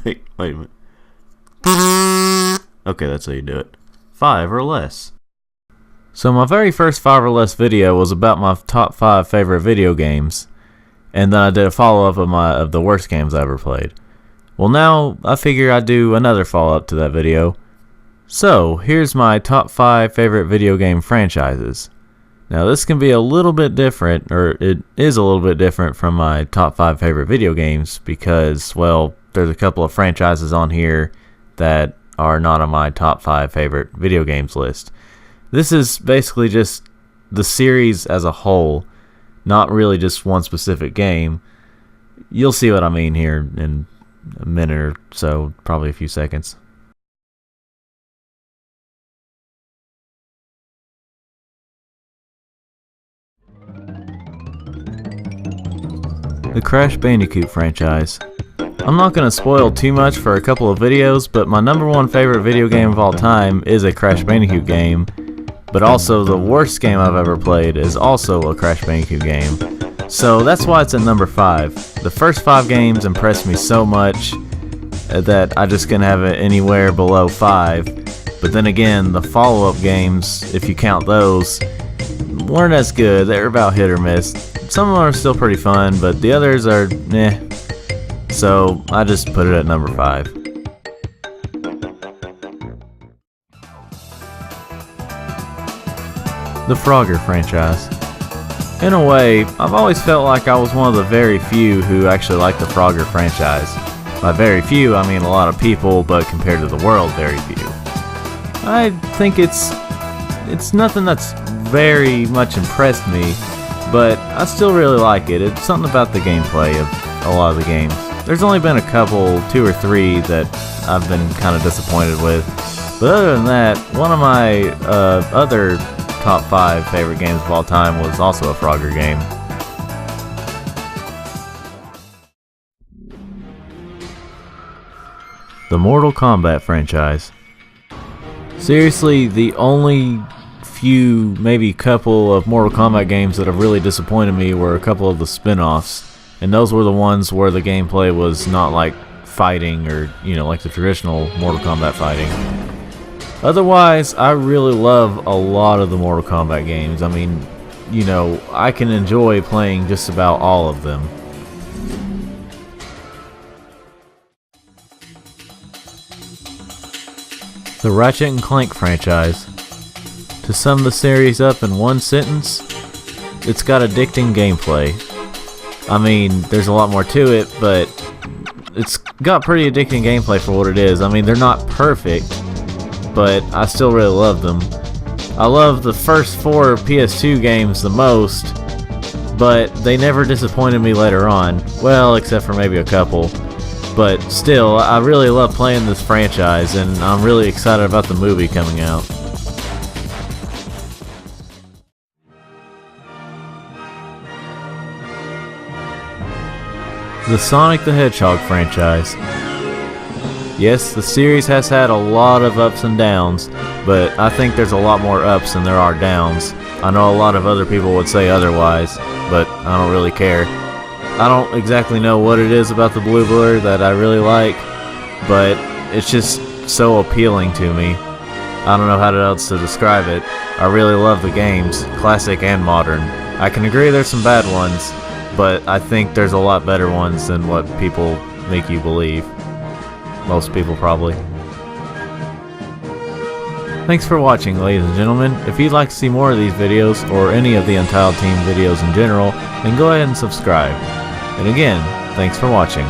Wait a minute. Okay, that's how you do it. 5 or less. So my very first 5 or less video was about my top 5 favorite video games, and then I did a follow-up of the worst games I ever played. Well, now I figure I'd do another follow-up to that video. So here's my top 5 favorite video game franchises. Now this can be a little bit different, or it is a little bit different from my top 5 favorite video games because, well, there's a couple of franchises on here that are not on my top 5 favorite video games list. This is basically just the series as a whole, not really just one specific game. You'll see what I mean here in a minute or so, probably a few seconds. The Crash Bandicoot franchise. I'm not going to spoil too much for a couple of videos, but my number 1 favorite video game of all time is a Crash Bandicoot game, but also the worst game I've ever played is also a Crash Bandicoot game. So that's why it's at number 5. The first 5 games impressed me so much that I just couldn't have it anywhere below 5. But then again, the follow-up games, if you count those, weren't as good. They're about hit or miss. Some of them are still pretty fun, but the others are meh. So I just put it at number 5. The Frogger franchise. In a way, I've always felt like I was one of the very few who actually liked the Frogger franchise. By very few, I mean a lot of people, but compared to the world, very few. I think it's nothing that's very much impressed me, but I still really like it. It's something about the gameplay of a lot of the games. There's only been a couple, 2 or 3, that I've been kind of disappointed with. But other than that, one of my other top 5 favorite games of all time was also a Frogger game. The Mortal Kombat franchise. Seriously, the only few, maybe couple of Mortal Kombat games that have really disappointed me were a couple of the spin-offs. And those were the ones where the gameplay was not like fighting or, like the traditional Mortal Kombat fighting. Otherwise, I really love a lot of the Mortal Kombat games. I mean, I can enjoy playing just about all of them. The Ratchet Clank franchise. To sum the series up in one sentence, it's got addicting gameplay. I mean, there's a lot more to it, but it's got pretty addicting gameplay for what it is. I mean, they're not perfect, but I still really love them. I love the first 4 PS2 games the most, but they never disappointed me later on. Well, except for maybe a couple. But still, I really love playing this franchise, and I'm really excited about the movie coming out. The Sonic the Hedgehog franchise. Yes, the series has had a lot of ups and downs, but I think there's a lot more ups than there are downs. I know a lot of other people would say otherwise, but I don't really care. I don't exactly know what it is about the blue blur that I really like, but it's just so appealing to me. I don't know how else to describe it. I really love the games, classic and modern. I can agree there's some bad ones, but I think there's a lot better ones than what people make you believe. Most people probably. Thanks for watching, ladies and gentlemen. If you'd like to see more of these videos, or any of the Untitled Team videos in general, then go ahead and subscribe. And again, thanks for watching.